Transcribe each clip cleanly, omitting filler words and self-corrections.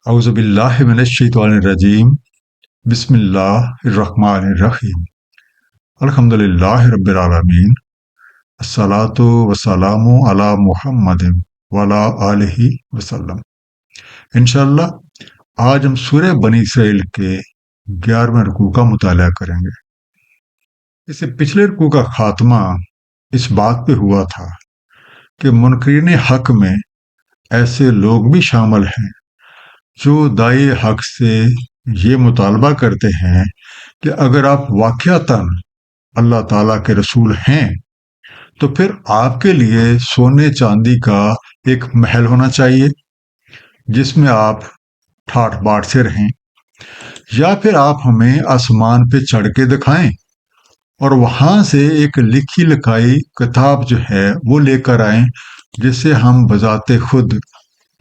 اعوذ باللہ من الشیطان الرجیم بسم اللہ الرحمن الرحیم الحمد للہ رب العالمین الصلاۃ والسلام علی محمد وعلی آلہ وسلم۔ انشاءاللہ آج ہم سورہ بنی اسرائیل کے 11ویں رکوع کا مطالعہ کریں گے۔ اس سے پچھلے رکوع کا خاتمہ اس بات پہ ہوا تھا کہ منکرین حق میں ایسے لوگ بھی شامل ہیں جو داعی حق سے یہ مطالبہ کرتے ہیں کہ اگر آپ واقعتاً اللہ تعالیٰ کے رسول ہیں تو پھر آپ کے لیے سونے چاندی کا ایک محل ہونا چاہیے جس میں آپ ٹھاٹھ باٹھ سے رہیں، یا پھر آپ ہمیں آسمان پہ چڑھ کے دکھائیں اور وہاں سے ایک لکھی لکھائی کتاب جو ہے وہ لے کر آئیں جسے ہم بذات خود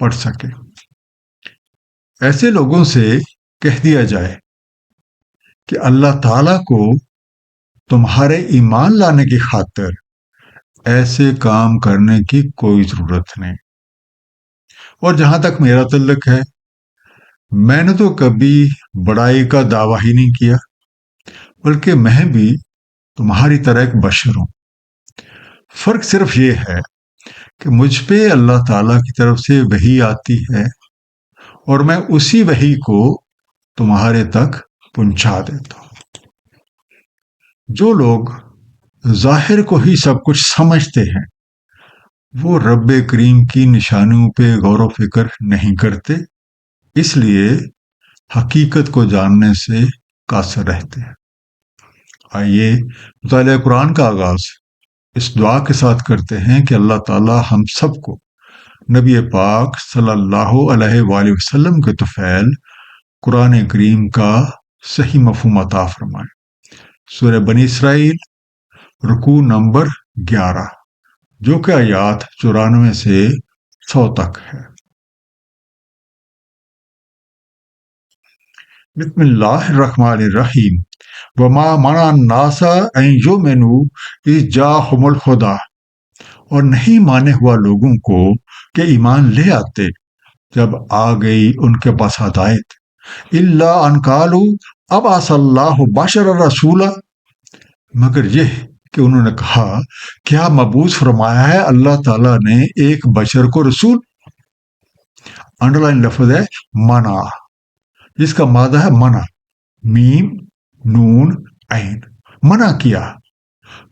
پڑھ سکیں۔ ایسے لوگوں سے کہہ دیا جائے کہ اللہ تعالیٰ کو تمہارے ایمان لانے کی خاطر ایسے کام کرنے کی کوئی ضرورت نہیں۔ اور جہاں تک میرا تعلق ہے، میں نے تو کبھی بڑائی کا دعویٰ ہی نہیں کیا، بلکہ میں بھی تمہاری طرح ایک بشر ہوں۔ فرق صرف یہ ہے کہ مجھ پہ اللہ تعالیٰ کی طرف سے وحی آتی ہے اور میں اسی وحی کو تمہارے تک پہنچا دیتا ہوں۔ جو لوگ ظاہر کو ہی سب کچھ سمجھتے ہیں وہ رب کریم کی نشانیوں پہ غور و فکر نہیں کرتے، اس لیے حقیقت کو جاننے سے قاصر رہتے ہیں۔ آئیے مطالعہ قرآن کا آغاز اس دعا کے ساتھ کرتے ہیں کہ اللہ تعالیٰ ہم سب کو نبی پاک صلی اللہ علیہ وآلہ وسلم کے طفیل قرآن کریم کا صحیح مفہوم عطا فرمائے۔ سورہ بنی اسرائیل رکوع نمبر 11، جو کہ آیات 94 سے 100 تک ہے۔ بسم اللہ الرحمن الرحیم۔ وما منع الناس ان یؤمنوا اذ جاءہم الہدی، اور نہیں مانے ہوا لوگوں کو کہ ایمان لے آتے جب آ گئی ان کے پاس ہدایت، الا ان قالوا ابعث اللہ بشرا رسولا، مگر یہ کہ انہوں نے کہا کیا مبعوث فرمایا ہے اللہ تعالیٰ نے ایک بشر کو رسول۔ انڈرلائن لفظ ہے منع، جس کا مادہ ہے منع، میم نون عین، منع کیا،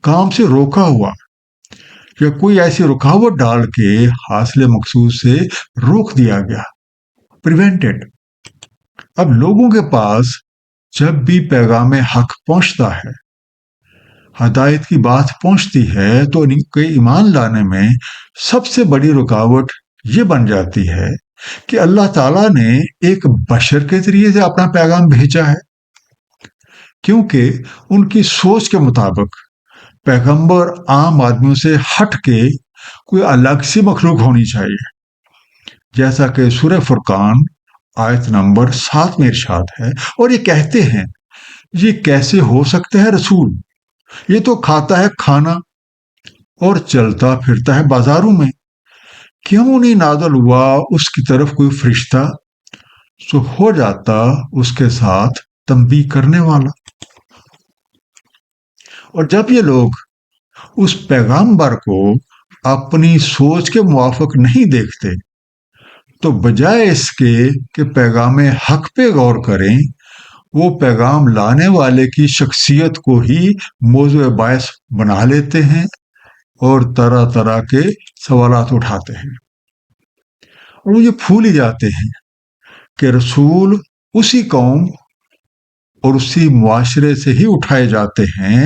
کام سے روکا ہوا یا کوئی ایسی رکاوٹ ڈال کے حاصل مقصود سے روک دیا گیا، پریونٹڈ۔ اب لوگوں کے پاس جب بھی پیغام حق پہنچتا ہے، ہدایت کی بات پہنچتی ہے، تو ان کے ایمان لانے میں سب سے بڑی رکاوٹ یہ بن جاتی ہے کہ اللہ تعالیٰ نے ایک بشر کے ذریعے سے اپنا پیغام بھیجا ہے، کیونکہ ان کی سوچ کے مطابق پیغمبر عام آدمیوں سے ہٹ کے کوئی الگ سی مخلوق ہونی چاہیے، جیسا کہ سورہ فرقان آیت نمبر 7 میں ارشاد ہے۔ اور یہ کہتے ہیں یہ کیسے ہو سکتا ہے رسول، یہ تو کھاتا ہے کھانا اور چلتا پھرتا ہے بازاروں میں، کیوں نہیں نازل ہوا اس کی طرف کوئی فرشتہ، سو ہو جاتا اس کے ساتھ تنبیہ کرنے والا۔ اور جب یہ لوگ اس پیغمبر کو اپنی سوچ کے موافق نہیں دیکھتے تو بجائے اس کے کہ پیغام حق پہ غور کریں، وہ پیغام لانے والے کی شخصیت کو ہی موضوع باعث بنا لیتے ہیں اور طرح طرح کے سوالات اٹھاتے ہیں، اور وہ یہ بھول ہی جاتے ہیں کہ رسول اسی قوم اور اسی معاشرے سے ہی اٹھائے جاتے ہیں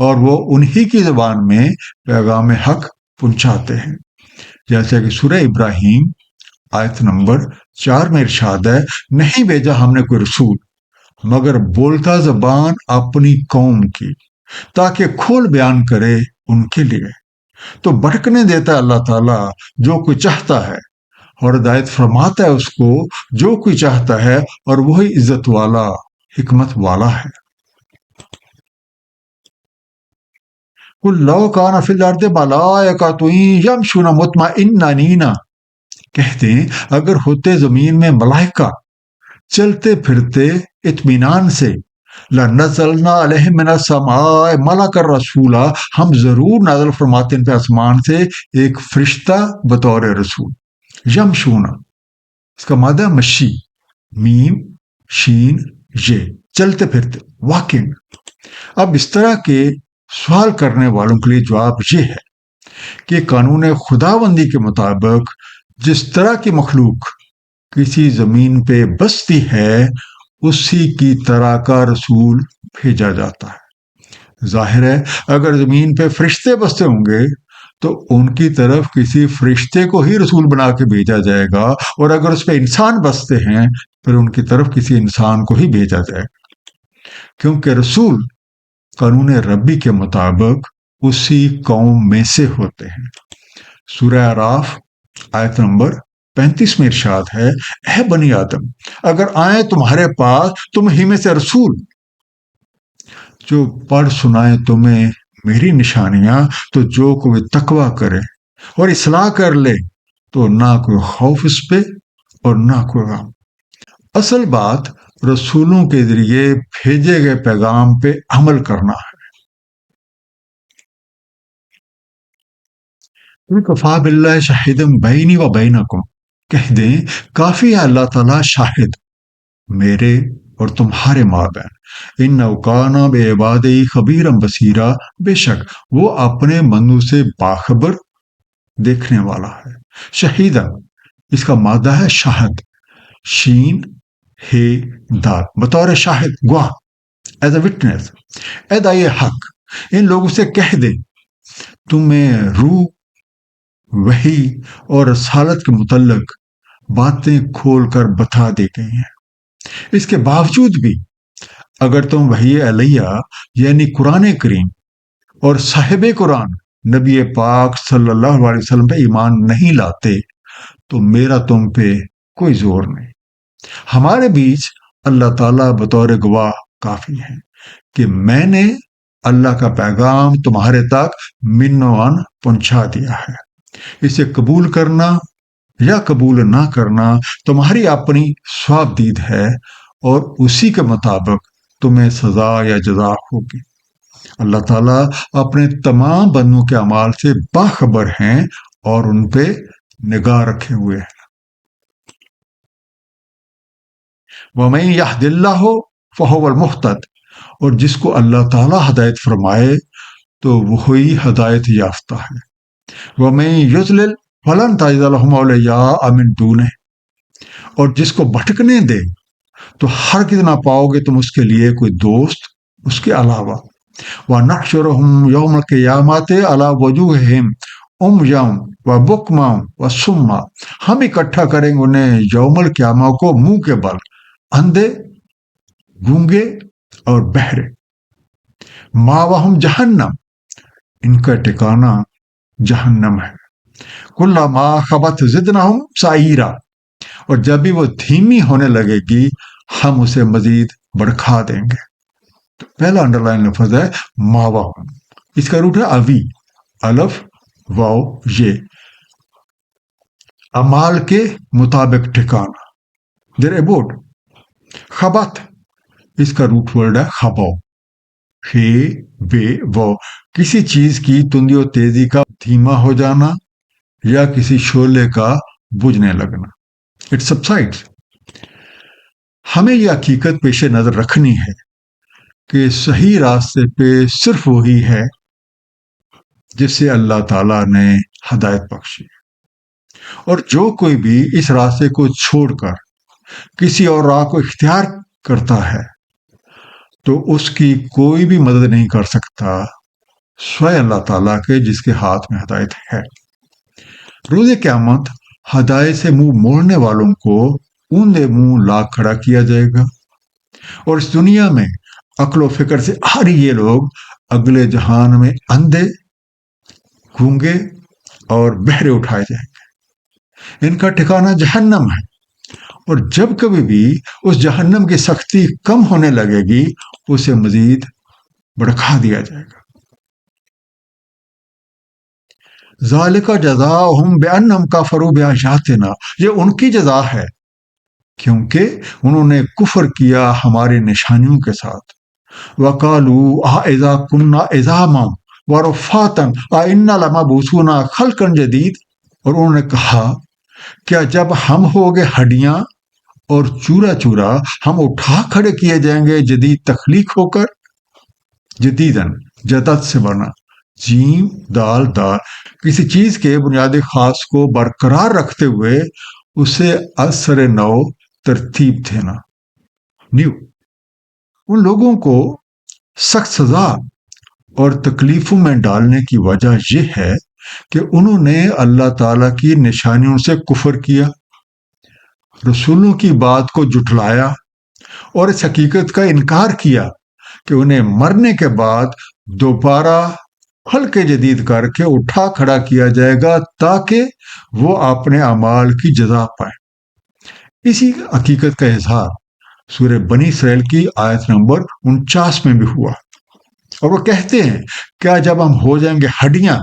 اور وہ انہی کی زبان میں پیغام حق پہنچاتے ہیں، جیسے کہ سورہ ابراہیم آیت نمبر 4 میں ارشاد ہے، نہیں بھیجا ہم نے کوئی رسول مگر بولتا زبان اپنی قوم کی، تاکہ کھول بیان کرے ان کے لیے۔ تو بھٹکنے دیتا ہے اللہ تعالیٰ جو کوئی چاہتا ہے، اور ہدایت فرماتا ہے اس کو جو کوئی چاہتا ہے، اور وہی عزت والا حکمت والا ہے۔ قُل لَوْ كَانَ فِي الْأَرْضِ مَلَائِكَةٌ يَمْشُونَ مُطْمَئِنِّينَ، کہتے ہیں اگر ہوتے زمین میں ملائکہ چلتے پھرتے اطمینان سے لنزلنا علیہم من السماء ملک الرسولا، ہم ضرور نازل فرماتے ہیں پہ آسمان سے ایک فرشتہ بطور رسول. یمشونا، اس کا مادہ مشی، میم شین یہ، چلتے پھرتے، واکنگ. اب اس طرح کے سوال کرنے والوں کے لیے جواب یہ ہے کہ قانون خداوندی کے مطابق جس طرح کی مخلوق کسی زمین پہ بستی ہے اسی کی طرح کا رسول بھیجا جاتا ہے. ظاہر ہے اگر زمین پہ فرشتے بستے ہوں گے تو ان کی طرف کسی فرشتے کو ہی رسول بنا کے بھیجا جائے گا، اور اگر اس پہ انسان بستے ہیں پھر ان کی طرف کسی انسان کو ہی بھیجا جائے گا، کیونکہ رسول قانون ربی کے مطابق اسی قوم میں سے ہوتے ہیں. سورہ اعراف آیت نمبر 35 میں ارشاد ہے، اے بنی آدم اگر آئیں تمہارے پاس تم ہی میں سے رسول جو پڑھ سنائے تمہیں میری نشانیاں، تو جو کوئی تقوی کرے اور اصلاح کر لے تو نہ کوئی خوف اس پہ اور نہ کوئی غم. اصل بات رسولوں کے ذریعے بھیجے گئے پیغام پہ عمل کرنا ہے. کفا باللہ شاہدم بینی و بینکم، کہہ دیں کافی ہے اللہ تعالیٰ شاہد میرے اور تمہارے مابین. ان اوکانا بے عبادی خبیرم بصیرا، بے شک وہ اپنے بندوں سے باخبر دیکھنے والا ہے. شہیدہ، اس کا مادہ ہے شاہد، شین ہے دال، بطور شاہد گواہ، ایز اے وٹنس. اے دائی حق، ان لوگوں سے کہہ دیں تمہیں روح، وحی اور رسالت کے متعلق باتیں کھول کر بتا دی گئی ہیں. اس کے باوجود بھی اگر تم وحی علیہ یعنی قرآن کریم اور صاحب قرآن نبی پاک صلی اللہ علیہ وسلم پہ ایمان نہیں لاتے تو میرا تم پہ کوئی زور نہیں. ہمارے بیچ اللہ تعالیٰ بطور گواہ کافی ہے کہ میں نے اللہ کا پیغام تمہارے تک منوان پہنچا دیا ہے. اسے قبول کرنا یا قبول نہ کرنا تمہاری اپنی ثواب دید ہے، اور اسی کے مطابق تمہیں سزا یا جزا ہوگی. اللہ تعالیٰ اپنے تمام بندوں کے اعمال سے باخبر ہیں اور ان پہ نگاہ رکھے ہوئے ہیں. وَمَن يَهْدِ اللَّهُ فَهُوَ الْمُهْتَدِ، اور جس کو اللہ تعالیٰ ہدایت فرمائے تو وہی ہدایت یافتہ ہے. وَمَن يُضْلِلْ فَلَن تَجِدَ لَهُ أَوْلِيَاءَ مِن دُونِهِ، اور جس کو بھٹکنے دے تو ہرگز نہ پاؤ گے تم اس کے لیے کوئی دوست اس کے علاوہ. وَنَحْشُرُهُمْ يَوْمَ الْقِيَامَةِ عَلَى وُجُوهِهِمْ عُمْيًا وَبُكْمًا وَصُمًّا، ہم اکٹھا کریں گے انہیں یوم القیامہ کو منہ کے بل، اندھے، گونگے اور بہرے. مَأْوَاهُمْ جہنم، ان کا ٹھکانہ جہنم ہے. کلما خبت زدناہم سعیرا، اور جب بھی وہ دھیمی ہونے لگے گی ہم اسے مزید بڑھا دیں گے. تو پہلا انڈر لائن لفظ ہے ماواہم، اس کا روٹ ہے اوی، الف واو یہ، اعمال کے مطابق ٹھکانا، دیر ابوٹ. خبت، اس کا روٹ ورڈ ہے خبو، ہے بے وہ، کسی چیز کی تندی و تیزی کا دھیما ہو جانا یا کسی شعلے کا بجھنے لگنا. اٹ سبسائڈز. ہمیں یہ حقیقت پیش نظر رکھنی ہے کہ صحیح راستے پہ صرف وہی ہے جس سے اللہ تعالیٰ نے ہدایت بخشی، اور جو کوئی بھی اس راستے کو چھوڑ کر کسی اور راہ کو اختیار کرتا ہے تو اس کی کوئی بھی مدد نہیں کر سکتا سوائے اللہ تعالیٰ کے جس کے ہاتھ میں ہدایت ہے. روز قیامت ہدایت سے منہ موڑنے والوں کو اوندے منہ لا کھڑا کیا جائے گا، اور اس دنیا میں عقل و فکر سے آری یہ لوگ اگلے جہان میں اندھے، گونگے اور بہرے اٹھائے جائیں گے. ان کا ٹھکانہ جہنم ہے، اور جب کبھی بھی اس جہنم کی سختی کم ہونے لگے گی اسے مزید بڑھا دیا جائے گا. ذالک جزاؤہم بانہم کفروا بآیاتنا، یہ ان کی جزا ہے کیونکہ انہوں نے کفر کیا ہماری نشانیوں کے ساتھ. وَقَالُوا أَإِذَا كُنَّا عِظَامًا وَرُفَاتًا أَإِنَّا لَمَبْعُوثُونَ خَلْقًا جَدِيدًا. اور انہوں نے کہا کیا جب ہم ہوگے ہڈیاں اور چورا چورا ہم اٹھا کھڑے کیے جائیں گے جدید تخلیق ہو کر. جدیدن جدت سے بنا جیم دال دال کسی چیز کے بنیادی خاص کو برقرار رکھتے ہوئے اسے اثر نو ترتیب دینا. نیو. ان لوگوں کو سخت سزا اور تکلیفوں میں ڈالنے کی وجہ یہ ہے کہ انہوں نے اللہ تعالیٰ کی نشانیوں سے کفر کیا، رسولوں کی بات کو جھٹلایا اور اس حقیقت کا انکار کیا کہ انہیں مرنے کے بعد دوبارہ خلق جدید کر کے اٹھا کھڑا کیا جائے گا تاکہ وہ اپنے اعمال کی جزا پائیں. اسی حقیقت کا اظہار سورہ بنی اسرائیل کی آیت نمبر 49 میں بھی ہوا. اور وہ کہتے ہیں کیا جب ہم ہو جائیں گے ہڈیاں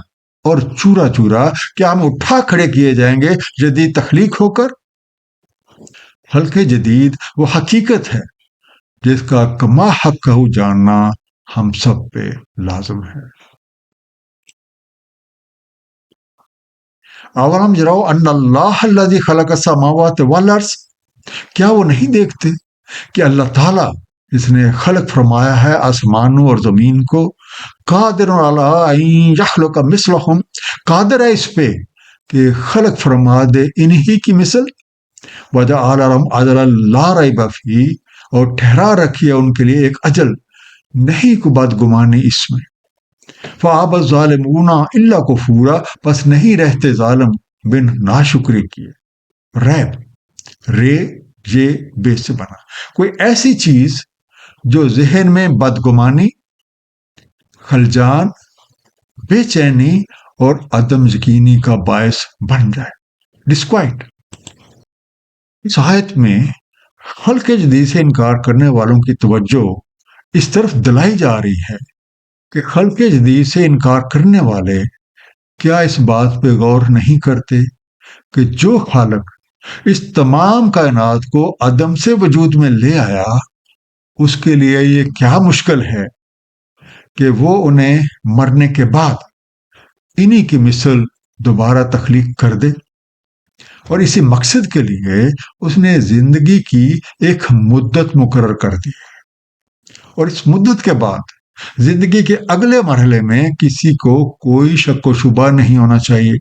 اور چورا چورا کیا ہم اٹھا کھڑے کیے جائیں گے جدید تخلیق ہو کر. خلق جدید وہ حقیقت ہے جس کا کما حق جاننا ہم سب پہ لازم ہے. اولم یروا ان اللہ الذی خلق السماوات والارض. کیا وہ نہیں دیکھتے کہ اللہ تعالیٰ جس نے خلق فرمایا ہے آسمانوں اور زمین کو، قادر علی ان یخلق مثلہم، قادر ہے اس پہ کہ خلق فرما دے انہی کی مثل. وجعل لهم اجلا لا ریب فیہ، اور ٹھہرا رکھی ہے ان کے لیے ایک اجل، نہیں کو بدگمانی اس میں. فَأَبَى الظَّالِمُونَ إِلَّا كُفُورًا، بس نہیں رہتے ظالم بن ناشکری کیے. ریب رے یہ بے سے بنا کوئی ایسی چیز جو ذہن میں بدگمانی، خلجان، بے چینی اور عدم یقینی کا باعث بن جائے. ڈسکوائٹ. اس آیت میں خلق جدید سے انکار کرنے والوں کی توجہ اس طرف دلائی جا رہی ہے کہ خلق جدید سے انکار کرنے والے کیا اس بات پہ غور نہیں کرتے کہ جو خالق اس تمام کائنات کو عدم سے وجود میں لے آیا اس کے لیے یہ کیا مشکل ہے کہ وہ انہیں مرنے کے بعد انہی کی مثل دوبارہ تخلیق کر دے. اور اسی مقصد کے لیے اس نے زندگی کی ایک مدت مقرر کر دی ہے، اور اس مدت کے بعد زندگی کے اگلے مرحلے میں کسی کو کوئی شک و شبہ نہیں ہونا چاہیے.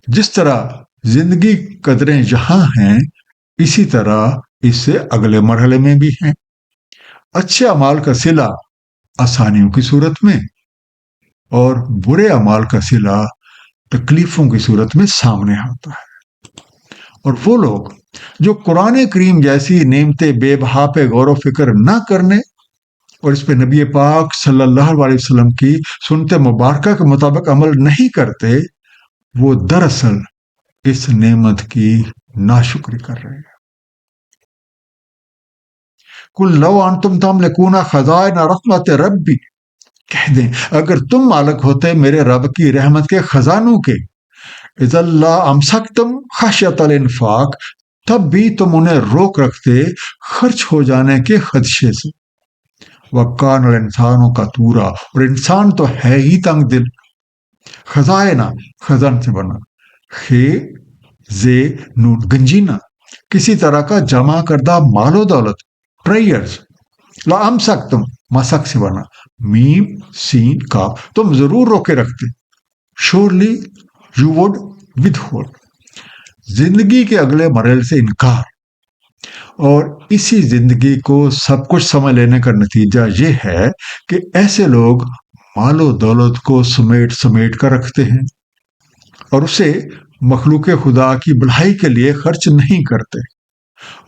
جس طرح زندگی قدریں یہاں ہیں اسی طرح اس سے اگلے مرحلے میں بھی ہیں. اچھے اعمال کا صلہ آسانیوں کی صورت میں اور برے اعمال کا صلہ تکلیفوں کی صورت میں سامنے آتا ہے. اور وہ لوگ جو قرآن کریم جیسی نعمتیں بے بہا پہ غور و فکر نہ کرنے اور اس پہ نبی پاک صلی اللہ علیہ وسلم کی سنت مبارکہ کے مطابق عمل نہیں کرتے، وہ دراصل اس نعمت کی ناشکری کر رہے ہیں. قل لو انتم تملکون خزائن رحمت ربی، کہہ دیں اگر تم مالک ہوتے میرے رب کی رحمت کے خزانوں کے، اذا لا امسکتم خشیۃ الانفاق، تب بھی تم انہیں روک رکھتے خرچ ہو جانے کے خدشے سے. وَكَانَ الْإِنسَانُ قَتُورًا، اور انسان تو ہے ہی تنگ دل. خزائنہ خزان سے بنا، خے زے نون گنجینا، کسی طرح کا جمع کردہ مال و دولت، ٹریئرز. لا امسکتم مسک سے بنا، میم سین کا، تم ضرور روکے رکھتے. Surely you would with hold. زندگی کے اگلے مرحلے سے انکار اور اسی زندگی کو سب کچھ سمجھ لینے کا نتیجہ یہ ہے کہ ایسے لوگ مال و دولت کو سمیٹ سمیٹ کر رکھتے ہیں اور اسے مخلوق خدا کی بھلائی کے لیے خرچ نہیں کرتے.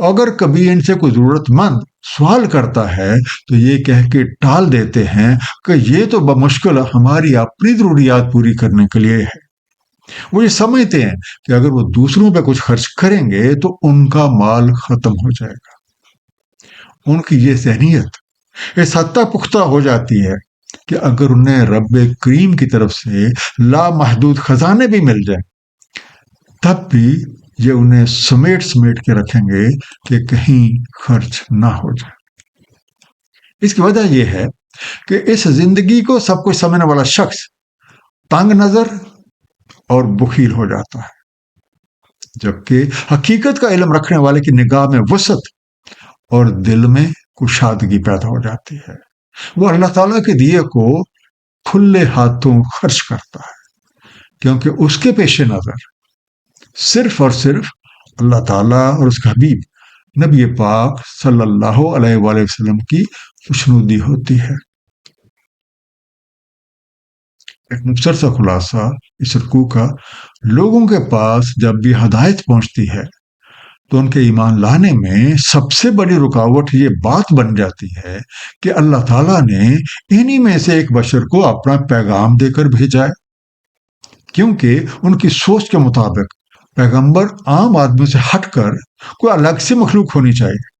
اگر کبھی ان سے کوئی ضرورت مند سوال کرتا ہے تو یہ کہہ کے ٹال دیتے ہیں کہ یہ تو بمشکل ہماری اپنی ضروریات پوری کرنے کے لیے ہے. وہ یہ سمجھتے ہیں کہ اگر وہ دوسروں پہ کچھ خرچ کریں گے تو ان کا مال ختم ہو جائے گا. ان کی یہ ذہنیت اس حد تک پختہ ہو جاتی ہے کہ اگر انہیں رب کریم کی طرف سے لامحدود خزانے بھی مل جائیں تب بھی یہ انہیں سمیٹ سمیٹ کے رکھیں گے کہ کہیں خرچ نہ ہو جائے۔ اس کی وجہ یہ ہے کہ اس زندگی کو سب کچھ سمجھنے والا شخص تنگ نظر اور بخیل ہو جاتا ہے، جبکہ حقیقت کا علم رکھنے والے کی نگاہ میں وسعت اور دل میں کشادگی پیدا ہو جاتی ہے۔ وہ اللہ تعالیٰ کے دیے کو کھلے ہاتھوں خرچ کرتا ہے، کیونکہ اس کے پیش نظر صرف اور صرف اللہ تعالیٰ اور اس کا حبیب نبی پاک صلی اللہ علیہ وآلہ وسلم کی خوشنودی ہوتی ہے۔ ایک مختصر سا خلاصہ اس رکوع کا، لوگوں کے پاس جب بھی ہدایت پہنچتی ہے تو ان کے ایمان لانے میں سب سے بڑی رکاوٹ یہ بات بن جاتی ہے کہ اللہ تعالیٰ نے انہی میں سے ایک بشر کو اپنا پیغام دے کر بھیجا ہے، کیونکہ ان کی سوچ کے مطابق پیغمبر عام آدمی سے ہٹ کر کوئی الگ سے مخلوق ہونی چاہیے۔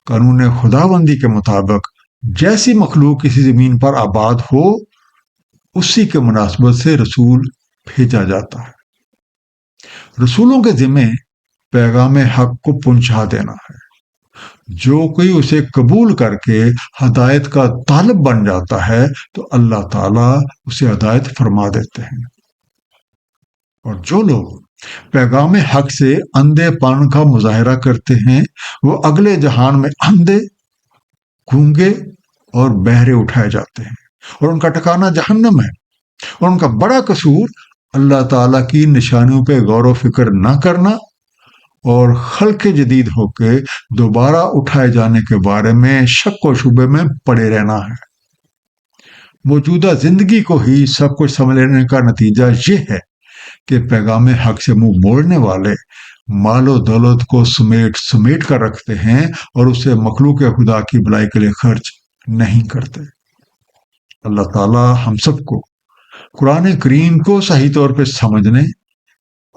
قانون خداوندی کے مطابق جیسی مخلوق کسی زمین پر آباد ہو اسی کے مناسبت سے رسول بھیجا جاتا ہے۔ رسولوں کے ذمے پیغام حق کو پہنچا دینا ہے۔ جو کوئی اسے قبول کر کے ہدایت کا طالب بن جاتا ہے تو اللہ تعالیٰ اسے ہدایت فرما دیتے ہیں، اور جو لوگ پیغام حق سے اندھے پن کا مظاہرہ کرتے ہیں وہ اگلے جہان میں اندھے، گونگے اور بہرے اٹھائے جاتے ہیں، اور ان کا ٹھکانہ جہنم ہے، اور ان کا بڑا قصور اللہ تعالیٰ کی نشانیوں پہ غور و فکر نہ کرنا اور خلق جدید ہو کے دوبارہ اٹھائے جانے کے بارے میں شک و شبے میں پڑے رہنا ہے۔ موجودہ زندگی کو ہی سب کچھ سمجھ لینے کا نتیجہ یہ ہے کہ پیغام حق سے منہ موڑنے والے مال و دولت کو سمیٹ سمیٹ کر رکھتے ہیں اور اسے مخلوق خدا کی بھلائی کے لیے خرچ نہیں کرتے۔ اللہ تعالیٰ ہم سب کو قرآن کریم کو صحیح طور پہ سمجھنے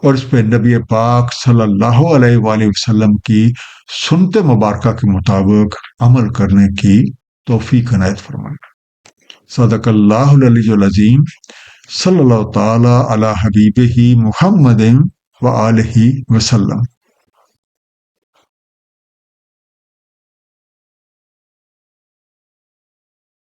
اور اس پہ نبی پاک صلی اللہ علیہ وآلہ وسلم کی سنت مبارکہ کے مطابق عمل کرنے کی توفیق عنایت فرمائے۔ صدق اللہ العلی العظیم، صلی اللہ تعالی علی حبیبہ محمد وآلہ وسلم۔